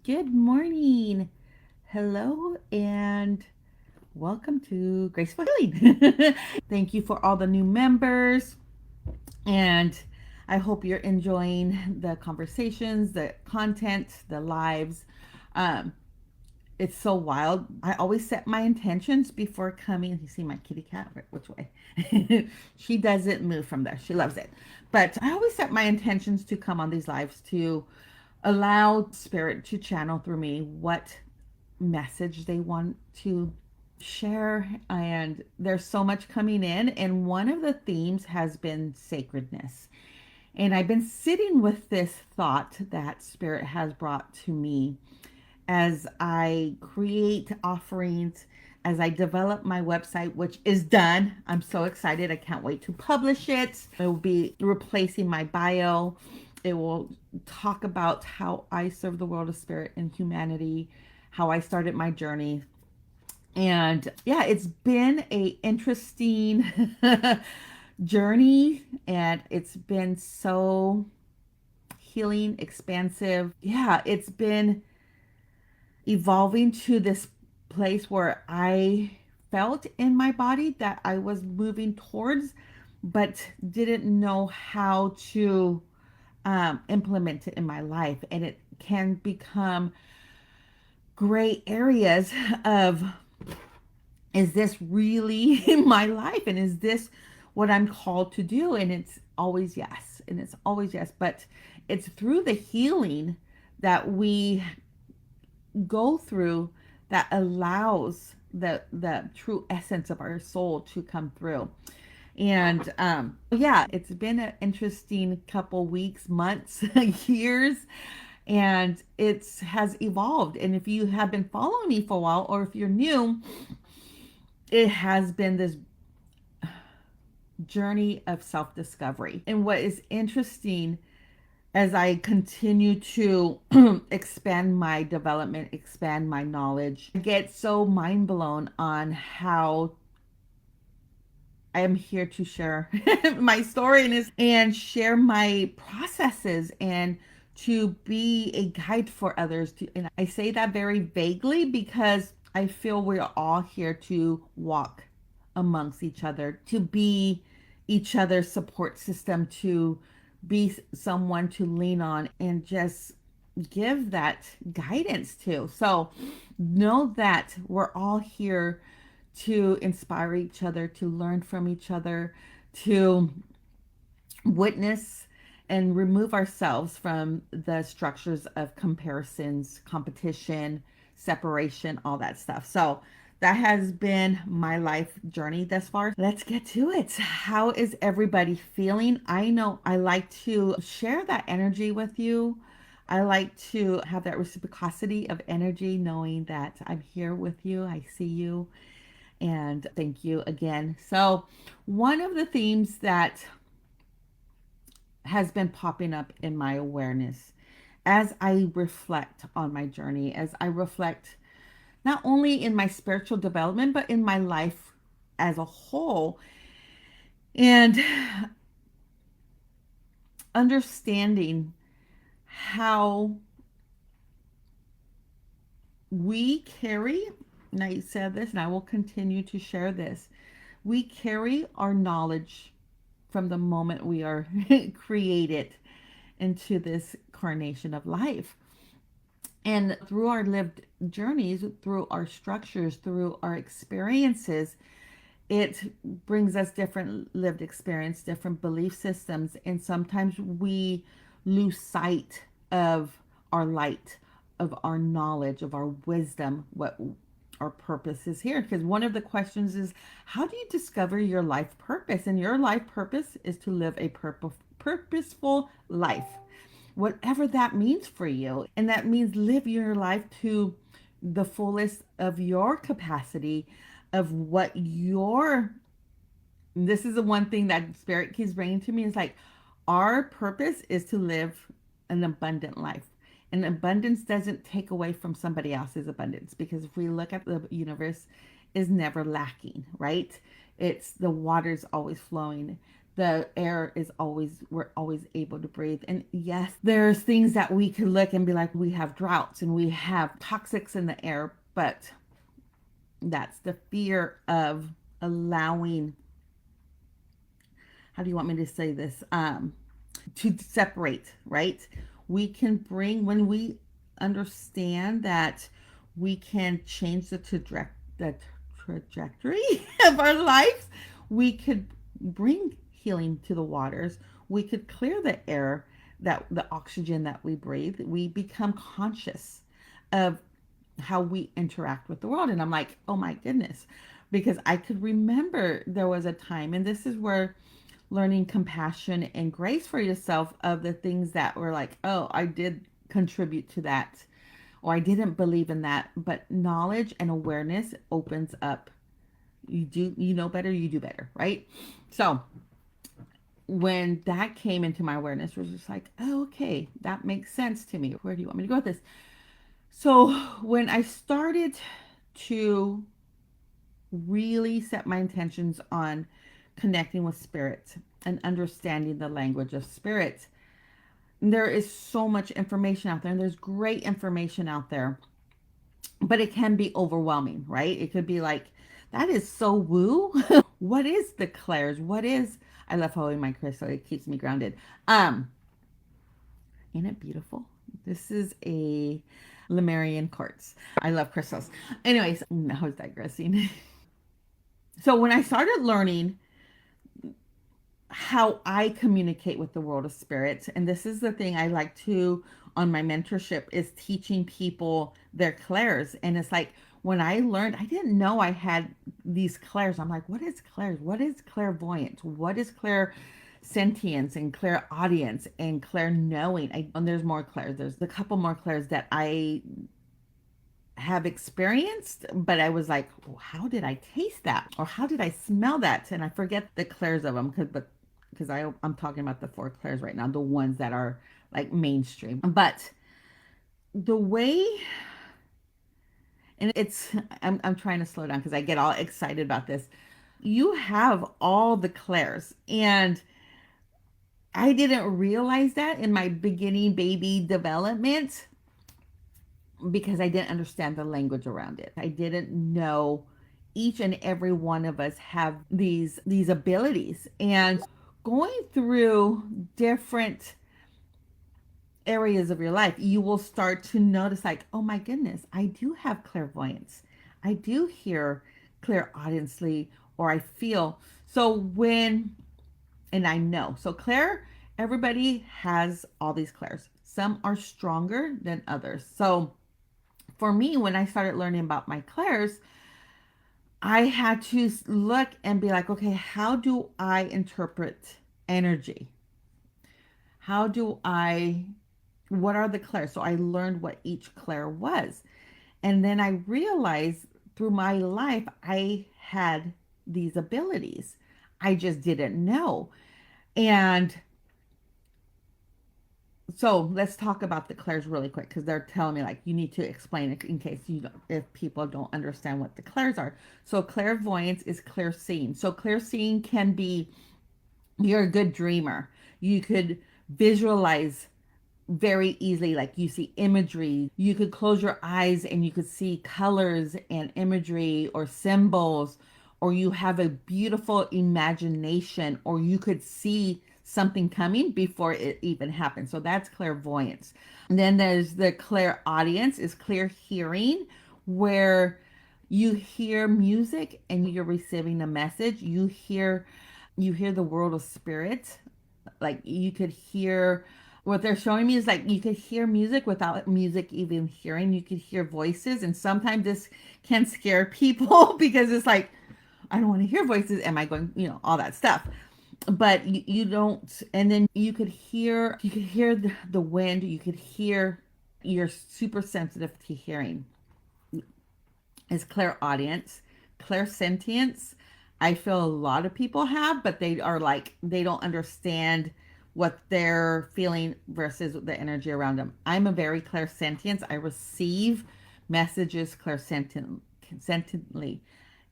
Good morning. Hello and welcome to Graceful Healing. Thank you for all the new members, and I hope you're enjoying the conversations, the content, the lives. Um, it's so wild. I always set my intentions before coming. You see my kitty cat? Which way? She doesn't move from there. She loves it. But I always set my intentions to come on these lives to allow spirit to channel through me what message they want to share. And there's so much coming in, and one of the themes has been sacredness. And I've been sitting with this thought that spirit has brought to me as I create offerings, as I develop my website, which is done. I'm so excited. I can't wait to publish it. It will be replacing my bio. It will talk about how I serve the world of spirit and humanity, how I started my journey. And yeah, it's been a interesting journey, and it's been so healing, expansive. Yeah, it's been evolving to this place where I felt in my body that I was moving towards, but didn't know how to implement it in my life. And it can become gray areas of, is this really my life? And is this what I'm called to do? And it's always yes. And it's always yes. But it's through the healing that we go through that allows the true essence of our soul to come through. And yeah, it's been an interesting couple weeks, months, years, and it has evolved. And if you have been following me for a while, or if you're new, it has been this journey of self-discovery. And what is interesting as I continue to expand my development, expand my knowledge, I get so mind blown on how I am here to share my story and share my processes, and to be a guide for others. And I say that very vaguely because I feel we're all here to walk amongst each other, to be each other's support system, to be someone to lean on and just give that guidance to. So know that we're all here to inspire each other, to learn from each other, to witness and remove ourselves from the structures of comparisons, competition, separation, all that stuff. So that has been my life journey thus far. Let's get to it. How is everybody feeling? I know I like to share that energy with you. I like to have that reciprocity of energy, knowing that I'm here with you. I see you. And thank you again. So, one of the themes that has been popping up in my awareness as I reflect on my journey, as I reflect not only in my spiritual development, but in my life as a whole, and understanding how we carry, and I said this and I will continue to share this, we carry our knowledge from the moment we are created into this carnation of life. And through our lived journeys, through our structures, through our experiences, it brings us different lived experience, different belief systems. And sometimes we lose sight of our light, of our knowledge, of our wisdom, what our purpose is here. Because one of the questions is, how do you discover your life purpose? And your life purpose is to live a purposeful life, whatever that means for you. And that means live your life to the fullest of your capacity, of what your, this is the one thing that spirit keeps bringing to me, is like, our purpose is to live an abundant life. And abundance doesn't take away from somebody else's abundance, because if we look at the universe, is never lacking, right? It's the water's always flowing. The air is always, we're always able to breathe. And yes, there's things that we could look and be like, we have droughts and we have toxics in the air, but that's the fear of allowing, how do you want me to say this? To separate, right? We can bring, when we understand that we can change the trajectory of our lives, we could bring healing to the waters. We could clear the air, that the oxygen that we breathe. We become conscious of how we interact with the world. And I'm like, oh my goodness, because I could remember there was a time, and this is where learning compassion and grace for yourself of the things that were like, oh, I did contribute to that, or I didn't believe in that. But knowledge and awareness opens up. You know better, you do better, right? So when that came into my awareness, it was just like, oh, okay, that makes sense to me. Where do you want me to go with this? So when I started to really set my intentions on connecting with spirit and understanding the language of spirit, there is so much information out there, and there's great information out there, but it can be overwhelming, right? It could be like, that is so woo. What is the clairs? What is, I love holding my crystal. It keeps me grounded. Isn't it beautiful? This is a Lemurian quartz. I love crystals. Anyways, I was digressing. So when I started learning how I communicate with the world of spirits, and this is the thing I like to on my mentorship, is teaching people their clairs. And it's like, when I learned, I didn't know I had these clairs. I'm like, what is clairs? What is clairvoyance? What is clairsentience and clairaudience and clair knowing? And there's more clairs. There's a couple more clairs that I have experienced, but I was like, oh, how did I taste that? Or how did I smell that? And I forget the clairs of them, because I'm talking about the four clairs right now, the ones that are like mainstream. But the way, and I'm trying to slow down because I get all excited about this. You have all the clairs, and I didn't realize that in my beginning baby development, because I didn't understand the language around it. I didn't know each and every one of us have these abilities. And going through different areas of your life, you will start to notice like, oh my goodness, I do have clairvoyance. I do hear clairaudiently, or I feel. So when, and I know. So Claire, everybody has all these clairs. Some are stronger than others. So for me, when I started learning about my clairs, I had to look and be like, okay, how do I interpret energy? How do I, what are the clairs? So I learned what each clair was. And then I realized through my life, I had these abilities. I just didn't know. And so let's talk about the clairs really quick, because they're telling me like you need to explain it in case you don't, if people don't understand what the clairs are. So clairvoyance is clear seeing. So clear seeing can be, you're a good dreamer. You could visualize very easily, like you see imagery. You could close your eyes and you could see colors and imagery or symbols, or you have a beautiful imagination, or you could see something coming before it even happens. So that's clairvoyance. And then there's the clairaudience, is clear hearing, where you hear music and you're receiving a message. You hear the world of spirit. Like you could hear, what they're showing me is like you could hear music without music even hearing. You could hear voices, and sometimes this can scare people because it's like, I don't want to hear voices. Am I going, all that stuff. But you don't. And then you could hear the wind. You could hear, you're super sensitive to hearing, is clairaudience. Clairsentience, I feel a lot of people have, but they are like, they don't understand what they're feeling versus the energy around them. I'm a very clairsentient. I receive messages clairsentiently.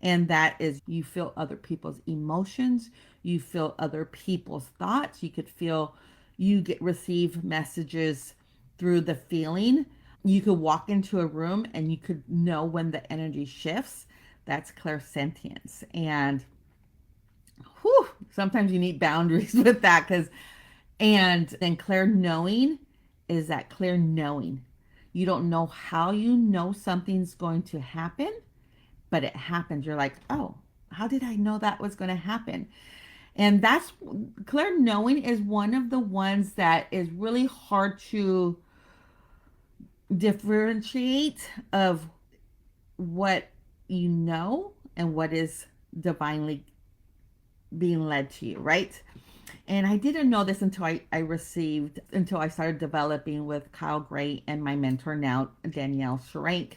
And that is, you feel other people's emotions. You feel other people's thoughts. You could feel, you get receive messages through the feeling. You could walk into a room and you could know when the energy shifts. That's clairsentience. And whew, sometimes you need boundaries with that, because, and then clear knowing is that clear knowing. You don't know how you know something's going to happen, but it happens. You're like, oh, how did I know that was going to happen? And that's, clear knowing is one of the ones that is really hard to differentiate of what you know and what is divinely being led to you, right? And I didn't know this until until I started developing with Kyle Gray and my mentor now, Danielle Sharank.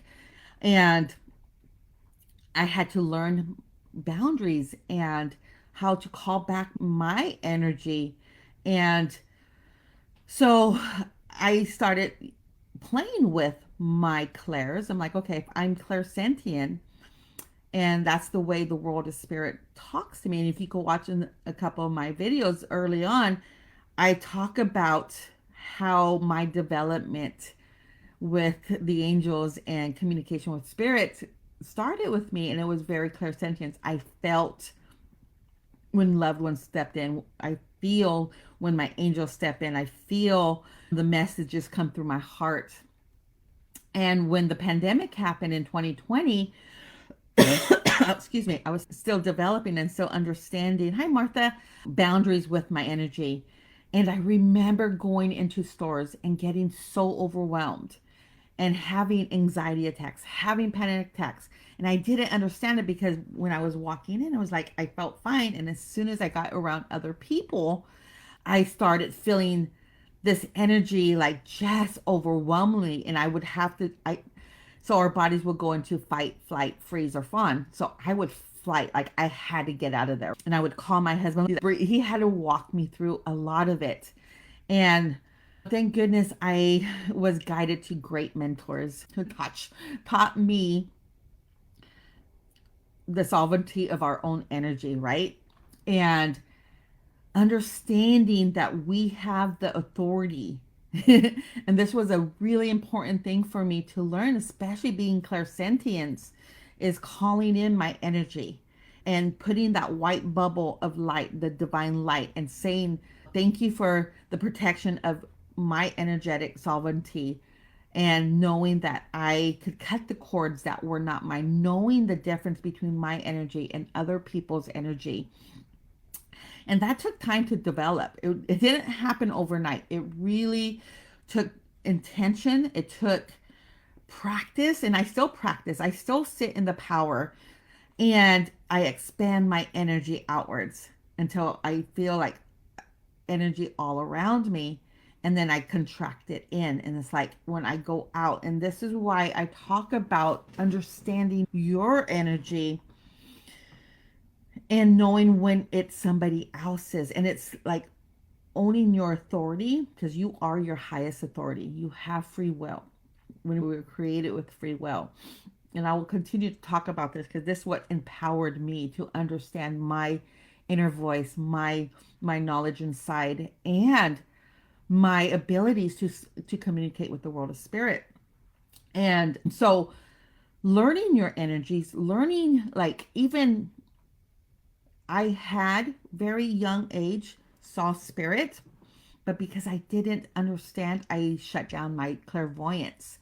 And I had to learn boundaries and how to call back my energy. And so I started playing with my clairs. I'm like, okay, if I'm clairsentient, and that's the way the world of spirit talks to me. And if you go watch a couple of my videos early on, I talk about how my development with the angels and communication with spirits started with me, and it was very clairsentience. I felt when loved ones stepped in. I feel when my angels step in. I feel the messages come through my heart. And when the pandemic happened in 2020, excuse me, I was still developing and still understanding, hi Martha, boundaries with my energy. And I remember going into stores and getting so overwhelmed and having anxiety attacks, having panic attacks. And I didn't understand it, because when I was walking in, I was like, I felt fine. And as soon as I got around other people, I started feeling this energy like just overwhelmingly. And I would have to, so our bodies would go into fight, flight, freeze, or fawn. So I would flight, like I had to get out of there. And I would call my husband. He had to walk me through a lot of it. And thank goodness I was guided to great mentors who taught me the sovereignty of our own energy, right? And understanding that we have the authority. And this was a really important thing for me to learn, especially being clairsentience, is calling in my energy and putting that white bubble of light, the divine light, and saying, thank you for the protection of my energetic sovereignty. And knowing that I could cut the cords that were not mine, knowing the difference between my energy and other people's energy. And that took time to develop. It didn't happen overnight. It really took intention. It took practice, and I still practice. I still sit in the power, and I expand my energy outwards until I feel like energy all around me. And then I contract it in. And it's like when I go out, and this is why I talk about understanding your energy and knowing when it's somebody else's. And it's like owning your authority, because you are your highest authority. You have free will. When we were created with free will. And I will continue to talk about this, because this is what empowered me to understand my inner voice, my knowledge inside, and my abilities to communicate with the world of spirit. And so learning your energies, learning, like, even I had very young age saw spirit, but because I didn't understand, I shut down my clairvoyance.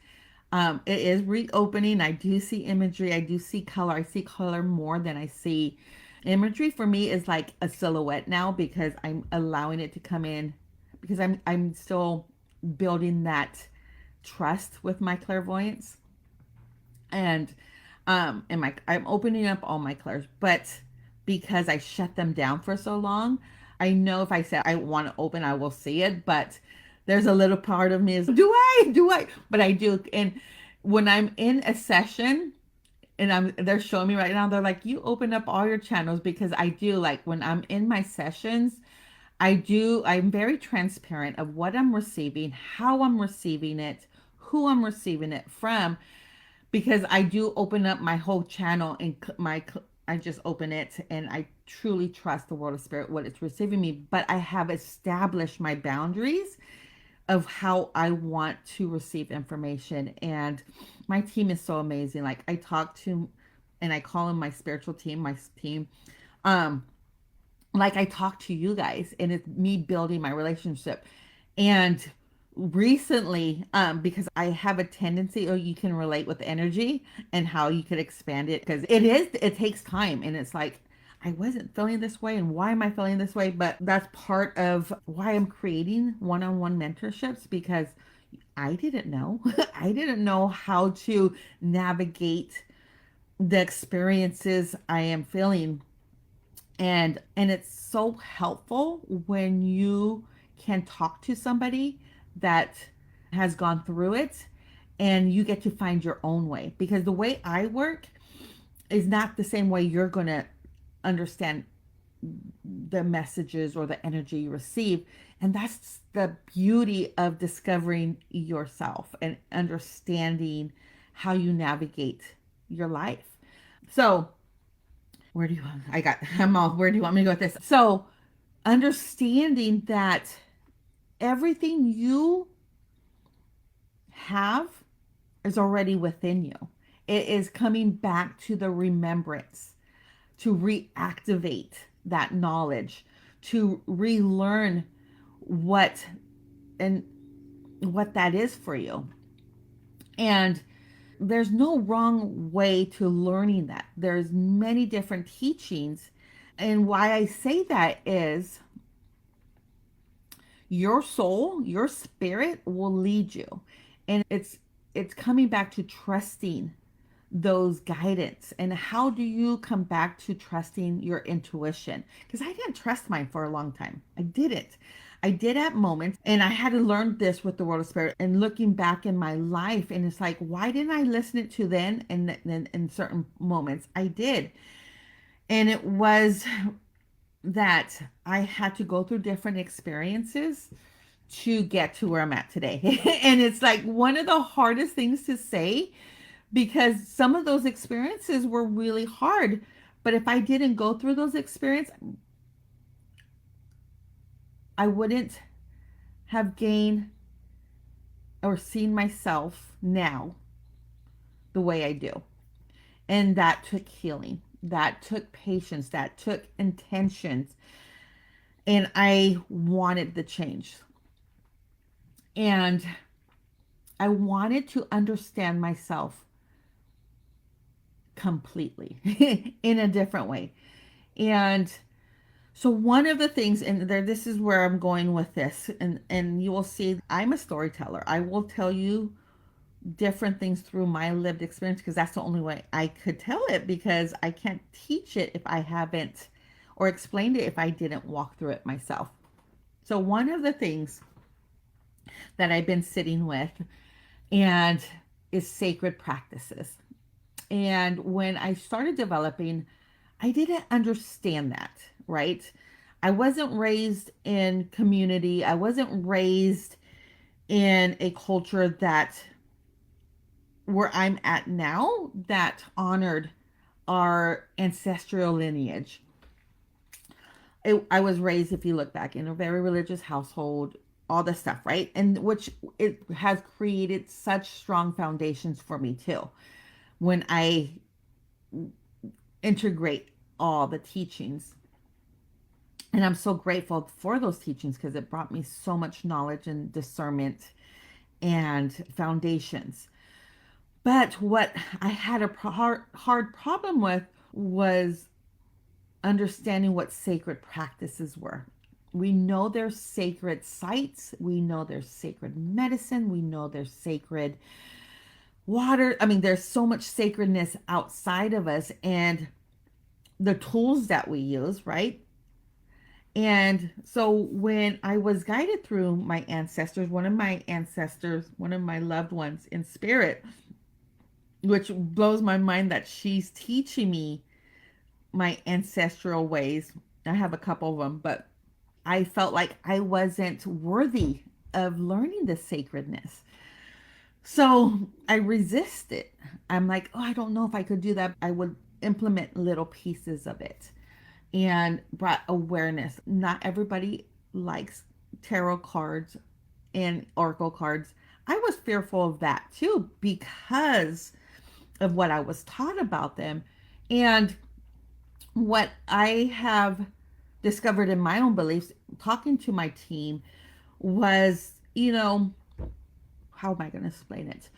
It is reopening. I do see imagery. I do see color. I see color more than I see imagery. For me is like a silhouette now, because I'm allowing it to come in, because I'm still building that trust with my clairvoyance. And I'm opening up all my clairs, but because I shut them down for so long, I know if I say I want to open, I will see it. But there's a little part of me is, do I, but I do. And when I'm in a session and they're showing me right now, they're like, you open up all your channels, because I do. Like when I'm in my sessions, I'm very transparent of what I'm receiving, how I'm receiving it, who I'm receiving it from, because I do open up my whole channel and I just open it and I truly trust the world of spirit, what it's receiving me. But I have established my boundaries of how I want to receive information. And my team is so amazing. Like I talk to, and I call them my spiritual team, my team. Um, like I talk to you guys, and it's me building my relationship. And recently, because I have a tendency, or you can relate with energy and how you could expand it, because it takes time, and it's like, I wasn't feeling this way, and why am I feeling this way? But that's part of why I'm creating one-on-one mentorships, because I didn't know. I didn't know how to navigate the experiences I am feeling, and it's so helpful when you can talk to somebody that has gone through it, and you get to find your own way, because the way I work is not the same way you're going to understand the messages or the energy you receive. And that's the beauty of discovering yourself and understanding how you navigate your life. So where do you I got I'm all where do you want me to go with this? So understanding that everything you have is already within you. It is coming back to the remembrance, to reactivate that knowledge, to relearn what and what that is for you. And there's no wrong way to learning that. There's many different teachings. And why I say that is your soul, your spirit will lead you. And it's coming back to trusting those guidance. And how do you come back to trusting your intuition? Because I didn't trust mine for a long time. I didn't. I did at moments, and I had to learn this with the world of spirit and looking back in my life. And it's like, why didn't I listen it to then? And then in certain moments, I did. And it was that I had to go through different experiences to get to where I'm at today. And it's like one of the hardest things to say, because some of those experiences were really hard. But if I didn't go through those experiences, I wouldn't have gained or seen myself now the way I do. And that took healing, that took patience, that took intentions. And I wanted the change. And I wanted to understand myself completely in a different way. And so one of the things, and there, this is where I'm going with this, and you will see I'm a storyteller. I will tell you different things through my lived experience, because that's the only way I could tell it, because I can't teach it if I haven't, or explained it if I didn't walk through it myself. So one of the things that I've been sitting with and is sacred practices. And when I started developing, I didn't understand that, right? I wasn't raised in community. I wasn't raised in a culture that where I'm at now that honored our ancestral lineage. I was raised, if you look back, in a very religious household, all this stuff, right? And which it has created such strong foundations for me too. When I integrate all the teachings, and I'm so grateful for those teachings, because it brought me so much knowledge and discernment and foundations. But what I had a hard problem with was understanding what sacred practices were. We know there's sacred sites, we know there's sacred medicine, we know there's sacred water. I mean, there's so much sacredness outside of us, and the tools that we use, right? And so when I was guided through my ancestors, one of my loved ones in spirit, which blows my mind that she's teaching me my ancestral ways. I have a couple of them, but I felt like I wasn't worthy of learning the sacredness. So I resisted. I'm like, oh, I don't know if I could do that. I would implement little pieces of it and brought awareness. Not everybody likes tarot cards and oracle cards. I was fearful of that too because of what I was taught about them. And what I have discovered in my own beliefs, talking to my team, was, how am I going to explain it?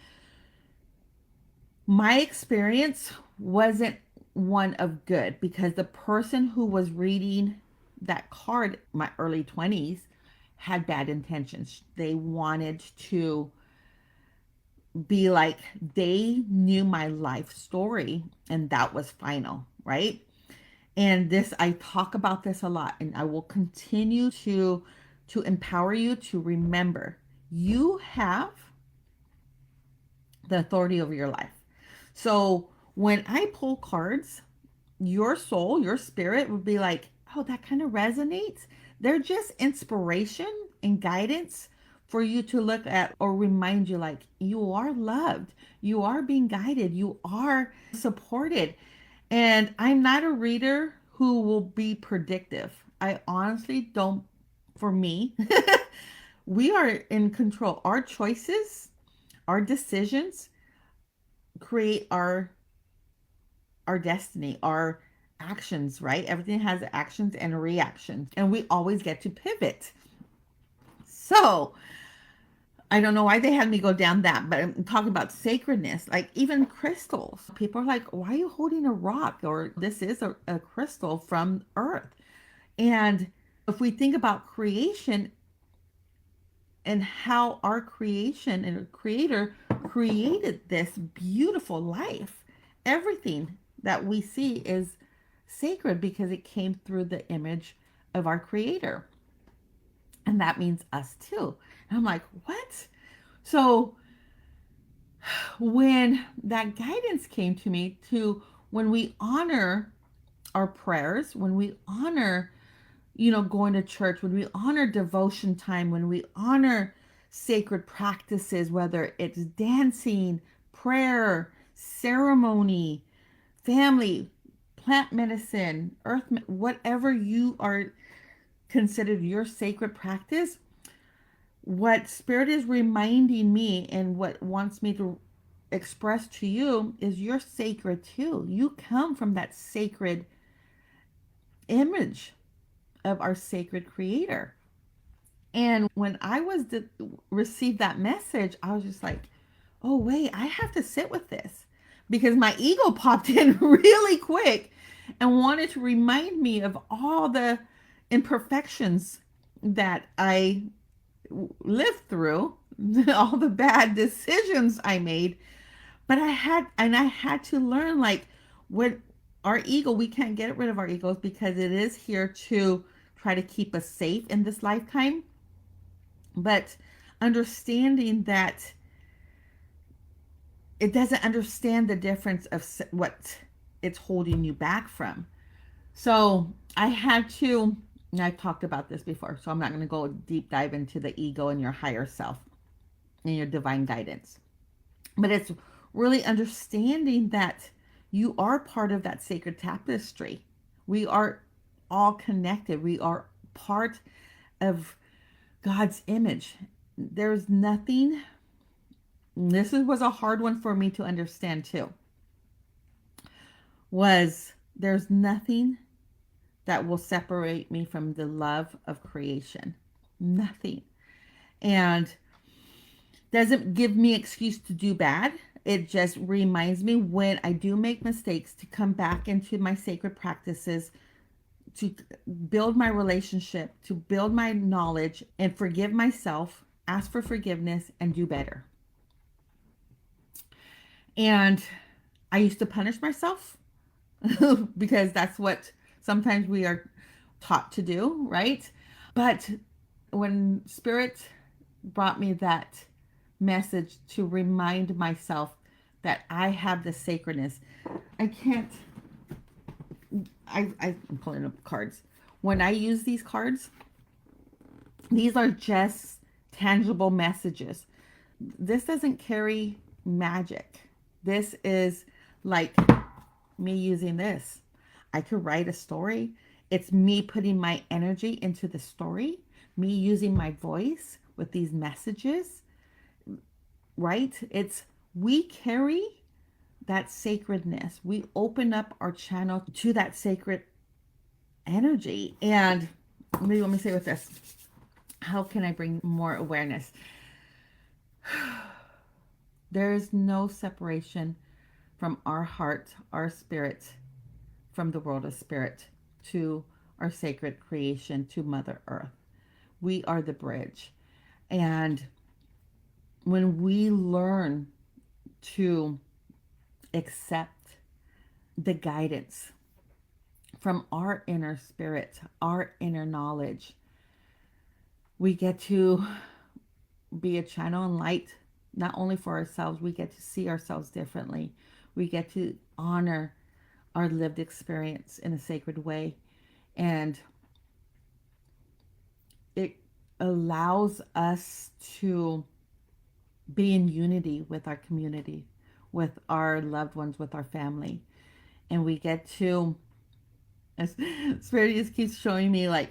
My experience wasn't one of good because the person who was reading that card, my early 20s, had bad intentions. They wanted to be like, they knew my life story and that was final, right? And this, I talk about this a lot, and I will continue to empower you to remember you have the authority over your life. So when I pull cards, your soul, your spirit would be like, oh, that kind of resonates. They're just inspiration and guidance for you to look at or remind you, like, you are loved, you are being guided, you are supported. And I'm not a reader who will be predictive. I honestly don't, for me, we are in control. Our choices, our decisions create our destiny, our actions, right? Everything has actions and reactions, and we always get to pivot. So I don't know why they had me go down that, but I'm talking about sacredness, like even crystals. People are like, why are you holding a rock? Or this is a crystal from Earth. And if we think about creation and how our creation and creator created this beautiful life, everything that we see is sacred because it came through the image of our creator. And that means us too. And I'm like, what? So when that guidance came to me, to when we honor our prayers, when we honor, going to church, when we honor devotion time, when we honor sacred practices, whether it's dancing, prayer, ceremony, family, plant medicine, earth, whatever you are considered your sacred practice, what spirit is reminding me and what wants me to express to you is you're sacred too. You come from that sacred image of our sacred creator. And when I received that message, I was just like, oh wait, I have to sit with this, because my ego popped in really quick and wanted to remind me of all the imperfections that I lived through, all the bad decisions I made. But I had to learn, like, what our ego, we can't get rid of our egos because it is here to try to keep us safe in this lifetime. But understanding that it doesn't understand the difference of what it's holding you back from. So I had to, and I've talked about this before, so I'm not going to go deep dive into the ego and your higher self and your divine guidance. But it's really understanding that you are part of that sacred tapestry. We are all connected. We are part of God's image. There's nothing, this was a hard one for me to understand too, was there's nothing that will separate me from the love of creation. Nothing. And doesn't give me excuse to do bad. It just reminds me when I do make mistakes to come back into my sacred practices, to build my relationship, to build my knowledge, and forgive myself, ask for forgiveness, and do better. And I used to punish myself because that's what sometimes we are taught to do, right? But when Spirit brought me that message to remind myself that I have the sacredness, I can't, I'm pulling up cards. When I use these cards, these are just tangible messages. This doesn't carry magic. This is like me using this. I could write a story. It's me putting my energy into the story, me using my voice with these messages, right? It's we carry that sacredness. We open up our channel to that sacred energy. And maybe let me say with this, how can I bring more awareness? There is no separation from our heart, our spirit, from the world of spirit to our sacred creation, to Mother Earth. We are the bridge. And when we learn to accept the guidance from our inner spirit, our inner knowledge, we get to be a channel and light, not only for ourselves, we get to see ourselves differently. We get to honor our lived experience in a sacred way. And it allows us to be in unity with our community, with our loved ones, with our family. And we get to, as Spirit just keeps showing me, like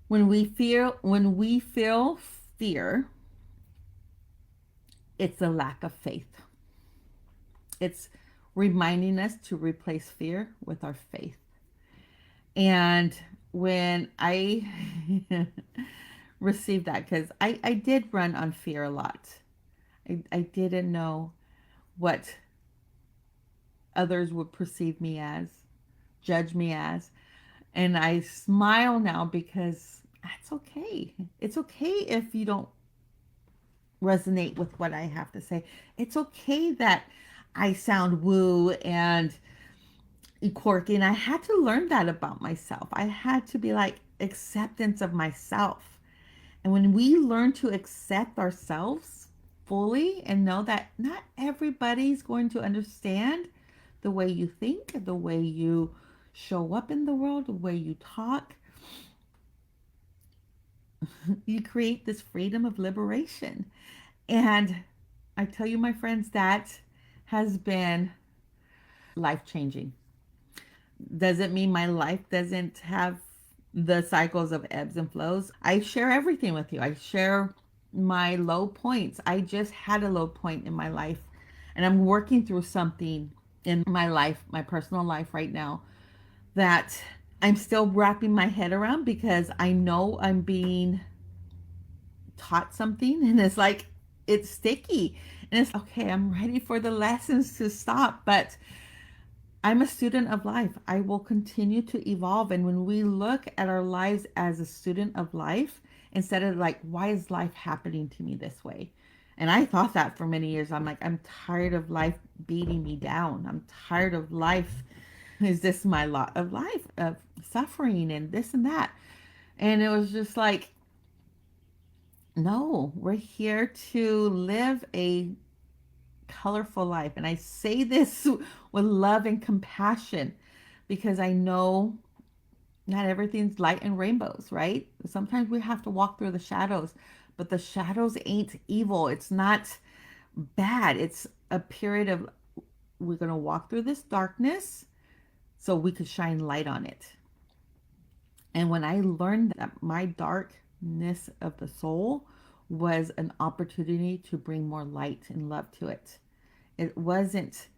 when we feel fear, it's a lack of faith. It's reminding us to replace fear with our faith. And when I received that, because I did run on fear a lot, I didn't know what others would perceive me as, judge me as. And I smile now because that's okay. It's okay if you don't resonate with what I have to say. It's okay that I sound woo and quirky. And I had to learn that about myself. I had to be like acceptance of myself. And when we learn to accept ourselves fully and know that not everybody's going to understand the way you think, the way you show up in the world, the way you talk, you create this freedom of liberation. And I tell you, my friends, that has been life changing. Doesn't mean my life doesn't have the cycles of ebbs and flows. I share everything with you. I share my low points. I just had a low point in my life, and I'm working through something in my life, my personal life right now, that I'm still wrapping my head around because I know I'm being taught something and it's like it's sticky and it's okay, I'm ready for the lessons to stop, but I'm a student of life. I will continue to evolve. And when we look at our lives as a student of life, instead of like, why is life happening to me this way? And I thought that for many years. I'm like, I'm tired of life beating me down. I'm tired of life. Is this my lot of life of suffering and this and that? And it was just like, no, we're here to live a colorful life. And I say this with love and compassion because I know not everything's light and rainbows, right? Sometimes we have to walk through the shadows, but the shadows ain't evil. It's not bad. It's a period of we're going to walk through this darkness so we could shine light on it. And when I learned that my darkness of the soul was an opportunity to bring more light and love to it, it wasn't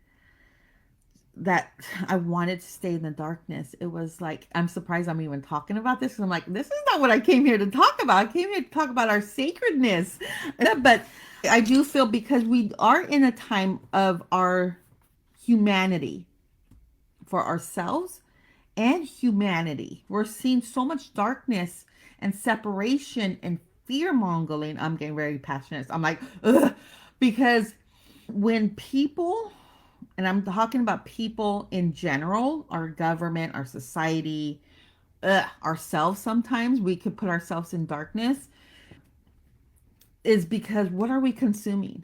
that I wanted to stay in the darkness. It was like, I'm surprised I'm even talking about this. 'Cause I'm like, this is not what I came here to talk about. I came here to talk about our sacredness. But I do feel because we are in a time of our humanity for ourselves and humanity. We're seeing so much darkness and separation and fear mongering. I'm getting very passionate. I'm like, ugh, because when people, and I'm talking about people in general, our government, our society, ourselves, sometimes we could put ourselves in darkness, is because what are we consuming?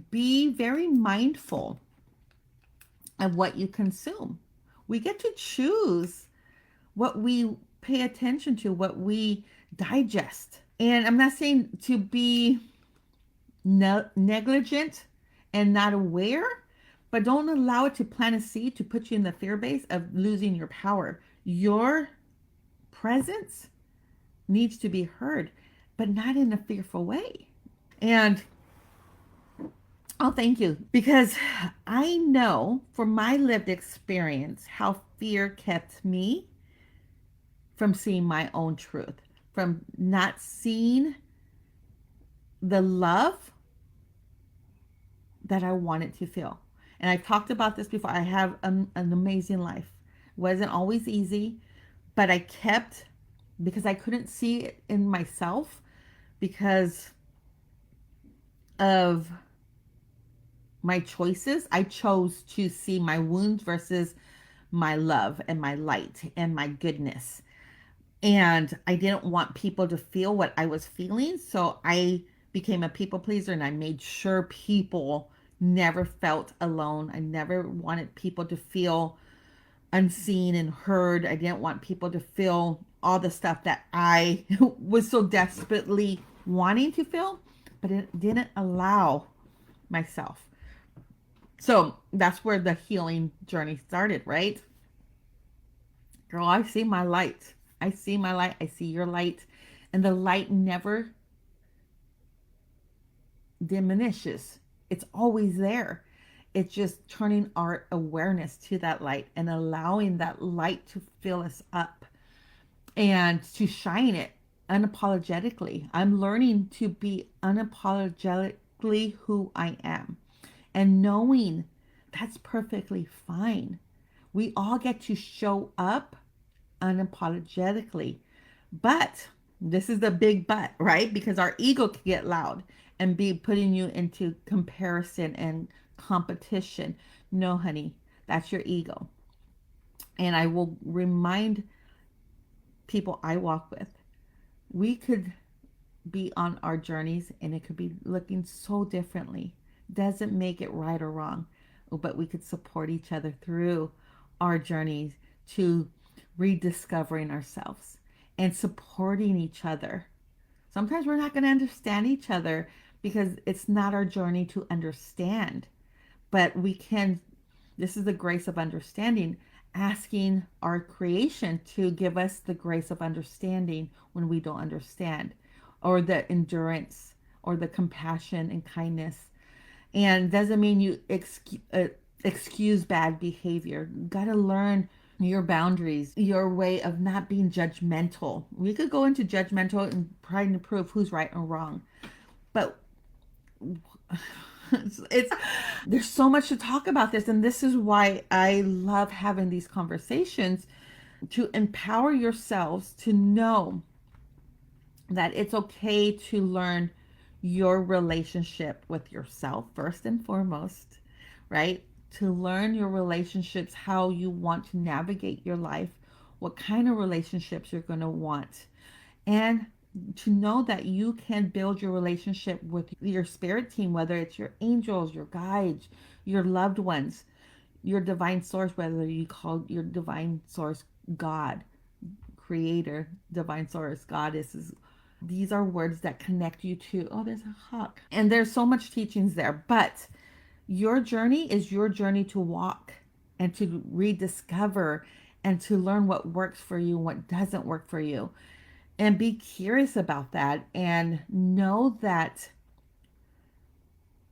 Be very mindful of what you consume. We get to choose what we pay attention to, what we digest. And I'm not saying to be negligent and not aware, but don't allow it to plant a seed to put you in the fear base of losing your power. Your presence needs to be heard, but not in a fearful way. And oh, thank you. Because I know from my lived experience how fear kept me from seeing my own truth, from not seeing the love that I wanted to feel. And I've talked about this before. I have an amazing life. It wasn't always easy, but I kept, because I couldn't see it in myself because of my choices. I chose to see my wounds versus my love and my light and my goodness. And I didn't want people to feel what I was feeling. So I became a people pleaser and I made sure people never felt alone. I never wanted people to feel unseen and heard. I didn't want people to feel all the stuff that I was so desperately wanting to feel, but it didn't allow myself. So that's where the healing journey started, right? Girl, I see my light. I see my light. I see your light. And the light never diminishes, it's always there. It's just turning our awareness to that light and allowing that light to fill us up and to shine it unapologetically. I'm learning to be unapologetically who I am and knowing that's perfectly fine. We all get to show up unapologetically. But this is the big but, right? Because our ego can get loud and be putting you into comparison and competition. No, honey, that's your ego. And I will remind people I walk with, we could be on our journeys and it could be looking so differently. Doesn't make it right or wrong, but we could support each other through our journeys to rediscovering ourselves and supporting each other. Sometimes we're not going to understand each other because it's not our journey to understand, but we can. This is the grace of understanding, asking our creation to give us the grace of understanding when we don't understand, or the endurance, or the compassion and kindness. And doesn't mean you excuse bad behavior. You gotta learn your boundaries, your way of not being judgmental. We could go into judgmental and trying to prove who's right and wrong, but it's there's so much to talk about this, and this is why I love having these conversations to empower yourselves to know that it's okay to learn your relationship with yourself first and foremost, right? To learn your relationships, how you want to navigate your life, what kind of relationships you're going to want, and to know that you can build your relationship with your spirit team, whether it's your angels, your guides, your loved ones, your divine source, whether you call your divine source God, creator, divine source, goddesses. These are words that connect you to, oh, there's a hawk. And there's so much teachings there, but your journey is your journey to walk and to rediscover and to learn what works for you and what doesn't work for you. And be curious about that and know that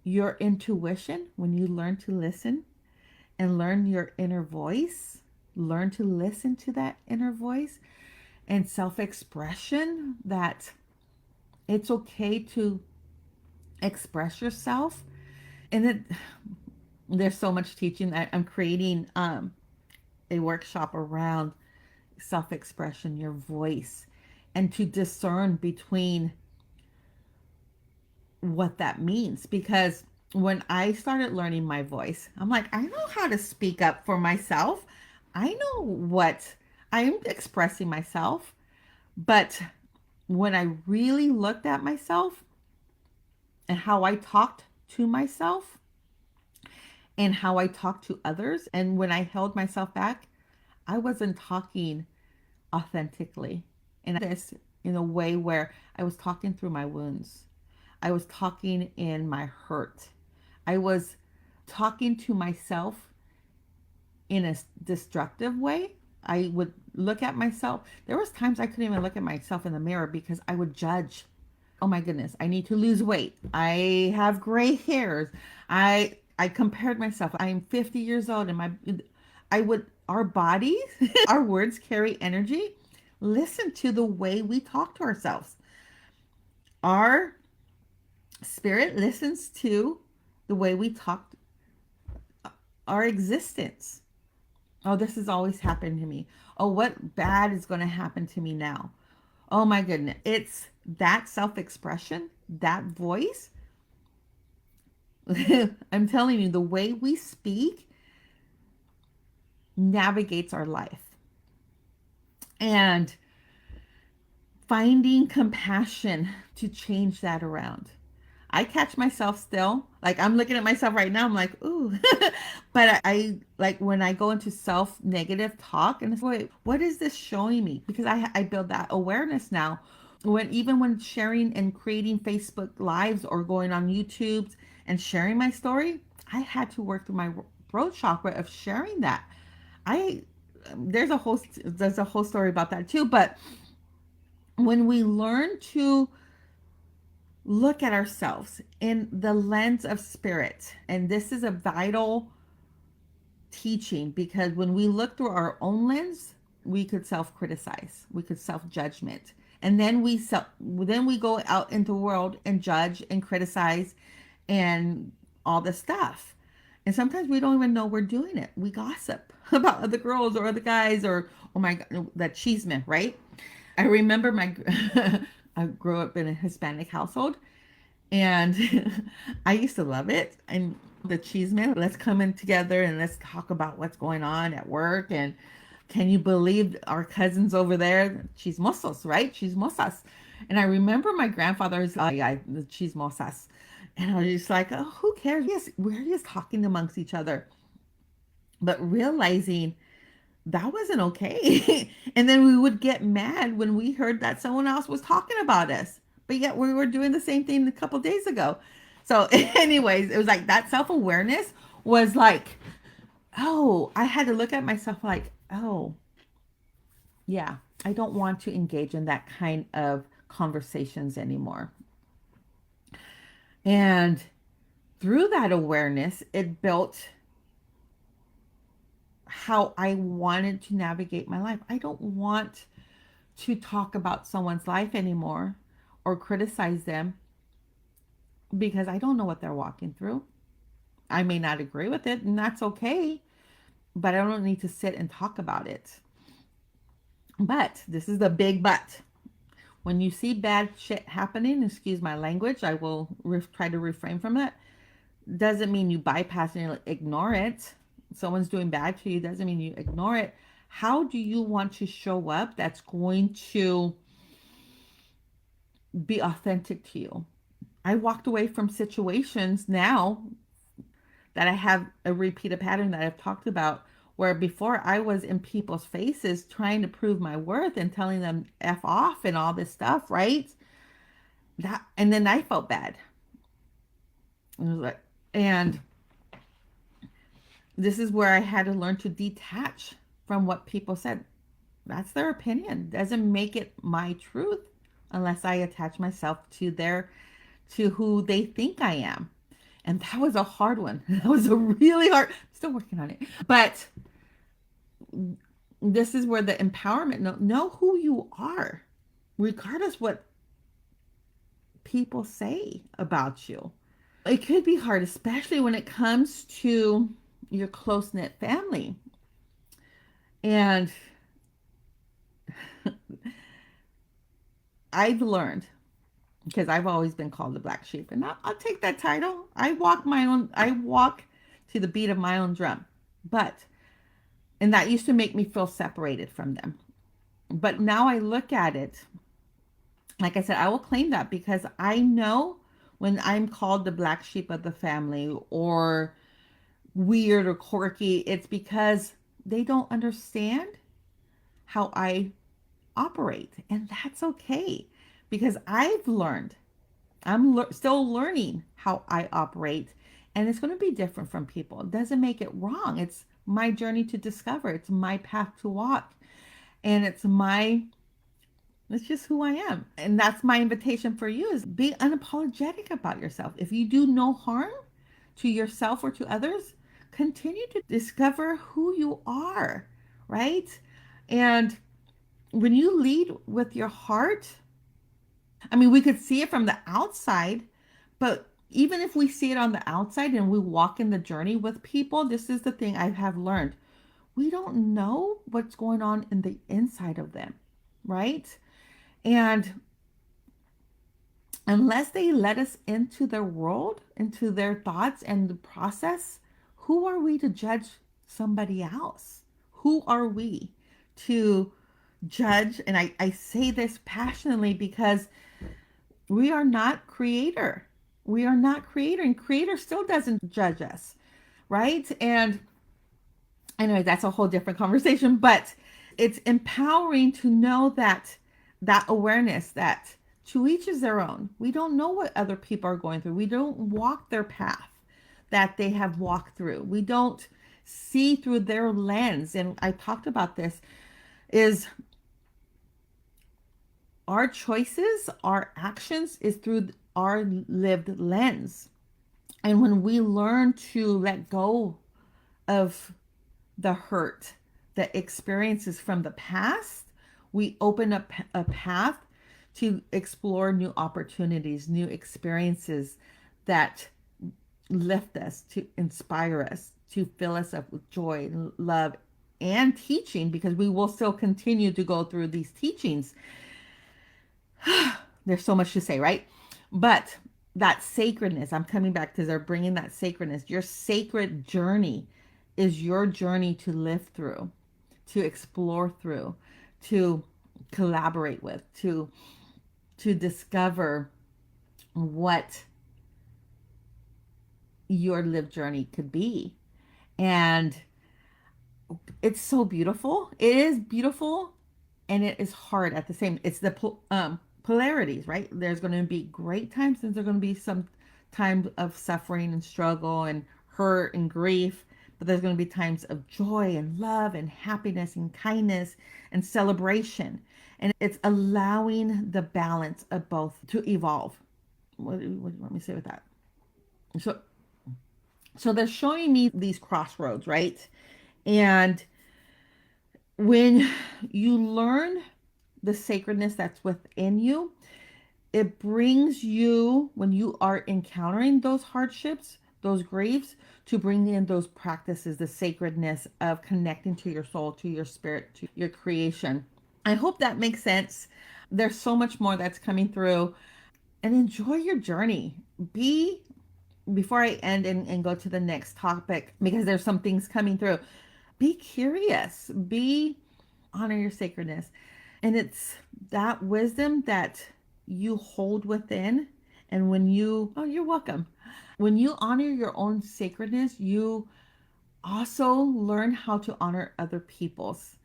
your intuition, when you learn to listen and learn your inner voice, learn to listen to that inner voice and self expression, that it's okay to express yourself. And it, there's so much teaching that I'm creating a workshop around self expression, your voice, and to discern between what that means. Because when I started learning my voice, I'm like, I know how to speak up for myself. I know what I'm expressing myself. But when I really looked at myself and how I talked to myself and how I talked to others, and when I held myself back, I wasn't talking authentically. And this in a way where I was talking through my wounds. I was talking in my hurt. I was talking to myself in a destructive way. I would look at myself. There was times I couldn't even look at myself in the mirror because I would judge. Oh my goodness, I need to lose weight. I have gray hairs. I compared myself. I'm 50 years old and my I would our bodies, our words carry energy. Listen to the way we talk to ourselves. Our spirit listens to the way we talk our existence. Oh, this has always happened to me. Oh, what bad is going to happen to me now? Oh my goodness. It's that self expression, that voice. I'm telling you, the way we speak navigates our life. And finding compassion to change that around. I catch myself still. Like I'm looking at myself right now. I'm like, ooh. But I like when I go into self negative talk and it's like, what is this showing me? Because I build that awareness now. Even when sharing and creating Facebook lives or going on YouTube and sharing my story, I had to work through my throat chakra of sharing that. I there's a whole story about that too. But when we learn to look at ourselves in the lens of spirit. And this is a vital teaching because when we look through our own lens, we could self-criticize, we could self-judgment. And then we go out into the world and judge and criticize and all this stuff. And sometimes we don't even know we're doing it. We gossip about other girls or other guys or oh my god, that cheeseman, right? I remember my I grew up in a Hispanic household and I used to love it. And the cheese man, let's come in together and let's talk about what's going on at work. And can you believe our cousins over there? Chismosos, right? Chismosas. And I remember my grandfather's, oh yeah, the chismosas. And I was just like, oh, who cares? Yes, we're just talking amongst each other. But realizing that wasn't okay. And then we would get mad when we heard that someone else was talking about us. But yet we were doing the same thing a couple days ago. So, anyways, it was like that self awareness was like, oh, I had to look at myself like, oh, yeah, I don't want to engage in that kind of conversations anymore. And through that awareness, it built how I wanted to navigate my life. I don't want to talk about someone's life anymore or criticize them because I don't know what they're walking through. I may not agree with it, and that's okay, but I don't need to sit and talk about it. But this is the big but. When you see bad shit happening, excuse my language, I will try to refrain from that. Doesn't mean you bypass and ignore it. Someone's doing bad to you doesn't mean you ignore it. How do you want to show up that's going to be authentic to you? I walked away from situations now that I have a repeated pattern that I've talked about where before I was in people's faces trying to prove my worth and telling them F off and all this stuff, right? That and then I felt bad. And this is where I had to learn to detach from what people said. That's their opinion. Doesn't make it my truth unless I attach myself to who they think I am. And that was a hard one. That was a really hard, still working on it. But this is where the empowerment, know who you are, regardless what people say about you. It could be hard, especially when it comes to your close knit family. And I've learned because I've always been called the black sheep, and I'll take that title. I walk to the beat of my own drum. But and that used to make me feel separated from them. But now I look at it, like I said, I will claim that because I know when I'm called the black sheep of the family or weird or quirky, it's because they don't understand how I operate. And that's okay because I've learned, still learning how I operate. And it's going to be different from people. It doesn't make it wrong. It's my journey to discover. It's my path to walk. And it's just who I am. And that's my invitation for you is be unapologetic about yourself. If you do no harm to yourself or to others, continue to discover who you are, right? And when you lead with your heart, I mean, we could see it from the outside, but even if we see it on the outside and we walk in the journey with people, this is the thing I have learned. We don't know what's going on in the inside of them, right? And unless they let us into their world, into their thoughts and the process, who are we to judge somebody else? Who are we to judge? And I say this passionately because we are not creator. We are not creator, and creator still doesn't judge us, right? And anyway, that's a whole different conversation, but it's empowering to know that awareness that to each is their own. We don't know what other people are going through. We don't walk their path that they have walked through. We don't see through their lens. And I talked about this is our choices, our actions is through our lived lens. And when we learn to let go of the hurt, the experiences from the past, we open up a path to explore new opportunities, new experiences that lift us, to inspire us, to fill us up with joy, love, and teaching, because we will still continue to go through these teachings. There's so much to say, right? But that sacredness, I'm coming back to they're bringing that sacredness. Your sacred journey is your journey to live through, to explore through, to collaborate with, to discover what your lived journey could be. And it's so beautiful. It is beautiful and it is hard at the same. It's the polarities, right? There's going to be great times and there's going to be some times of suffering and struggle and hurt and grief, but there's going to be times of joy and love and happiness and kindness and celebration. And it's allowing the balance of both to evolve. What do you want me to say with that? So, so they're showing me these crossroads, right? And when you learn the sacredness that's within you, it brings you, when you are encountering those hardships, those griefs, to bring in those practices, the sacredness of connecting to your soul, to your spirit, to your creation. I hope that makes sense. There's so much more that's coming through, and enjoy your journey. Be, before I end and go to the next topic, because there's some things coming through, be curious, be, honor your sacredness. And it's that wisdom that you hold within. And when you, oh, you're welcome. When you honor your own sacredness, you also learn how to honor other people's.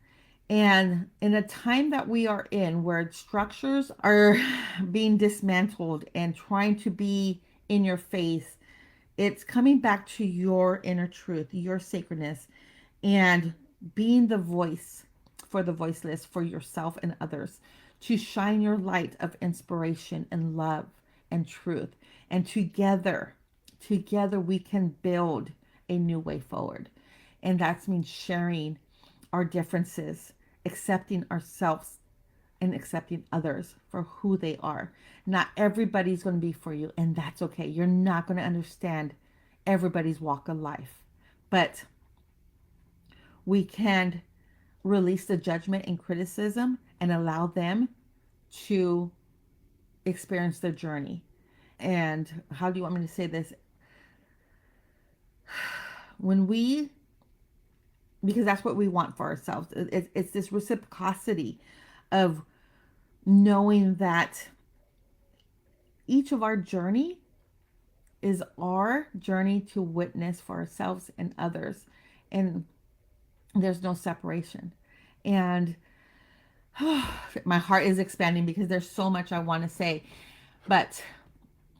And in a time that we are in where structures are being dismantled and trying to be in your face, it's coming back to your inner truth, your sacredness, and being the voice for the voiceless, for yourself and others, to shine your light of inspiration and love and truth. And together we can build a new way forward. And that means sharing our differences, accepting ourselves and accepting others for who they are. Not everybody's going to be for you, and that's okay. You're not going to understand everybody's walk of life. But we can release the judgment and criticism and allow them to experience their journey. And how do you want me to say this? When we, because that's what we want for ourselves, it's this reciprocity of knowing that each of our journey is our journey to witness for ourselves and others. And there's no separation. And my heart is expanding because there's so much I want to say. But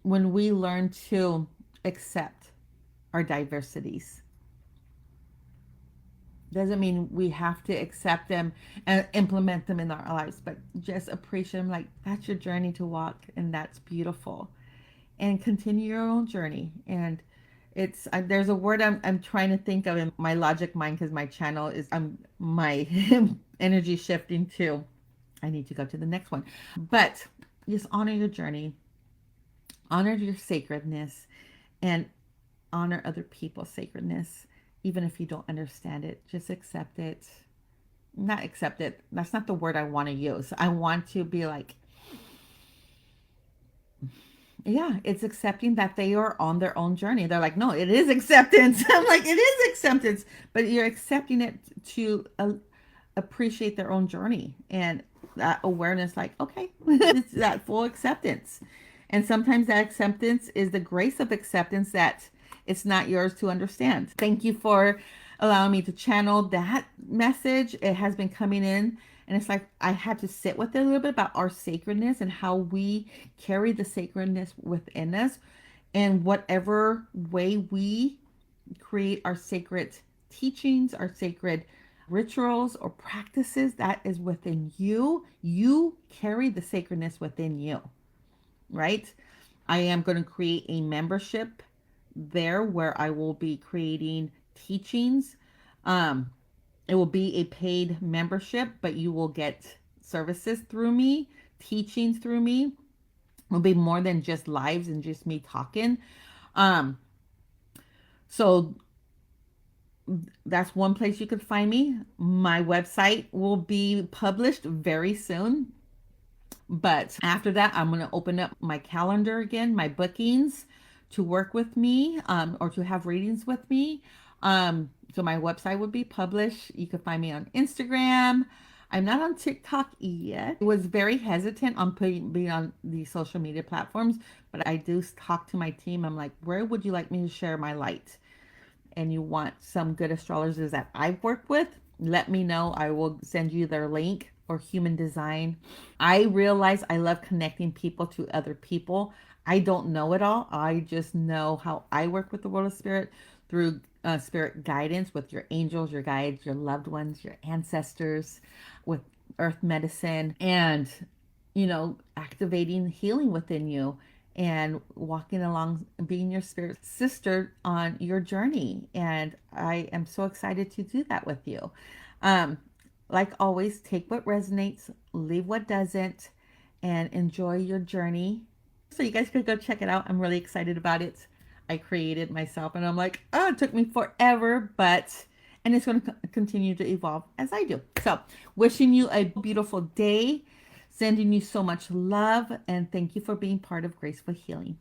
when we learn to accept our diversities. Doesn't mean we have to accept them and implement them in our lives, but just appreciate them. Like, that's your journey to walk, and that's beautiful. And continue your own journey. And it's there's a word I'm trying to think of in my logic mind, because my channel is my energy shifting to. I need to go to the next one, but just honor your journey, honor your sacredness, and honor other people's sacredness, even if you don't understand it. Just accept it. Not accept it. That's not the word I want to use. I want to be like, yeah, it's accepting that they are on their own journey. They're like, no, it is acceptance. I'm like, it is acceptance, but you're accepting it to appreciate their own journey, and that awareness, like, okay, it's that full acceptance. And sometimes that acceptance is the grace of acceptance that it's not yours to understand. Thank you for allowing me to channel that message. It has been coming in, and it's like I had to sit with it a little bit about our sacredness and how we carry the sacredness within us, and whatever way we create our sacred teachings, our sacred rituals or practices, that is within you. You carry the sacredness within you, right? I am going to create a membership there where I will be creating teachings. Um, it will be a paid membership, but you will get services through me, teachings through me. It will be more than just lives and just me talking. Um, so that's one place you could find me. My website will be published very soon. But after that, I'm going to open up my calendar again, my bookings to work with me, or to have readings with me. So my website would be published. You can find me on Instagram. I'm not on TikTok yet. I was very hesitant on being on these social media platforms, but I do talk to my team. I'm like, where would you like me to share my light? And you want some good astrologers that I've worked with, let me know. I will send you their link. Or human design. I realize I love connecting people to other people. I don't know it all. I just know how I work with the world of spirit through spirit guidance with your angels, your guides, your loved ones, your ancestors, with earth medicine, and activating healing within you, and walking along, being your spirit sister on your journey. And I am so excited to do that with you. Um, like always, take what resonates, leave what doesn't, and enjoy your journey. So you guys could go check it out. I'm really excited about it. I created myself, and I'm like, oh, it took me forever, and it's going to continue to evolve as I do. So wishing you a beautiful day, sending you so much love, and thank you for being part of Graceful Healing.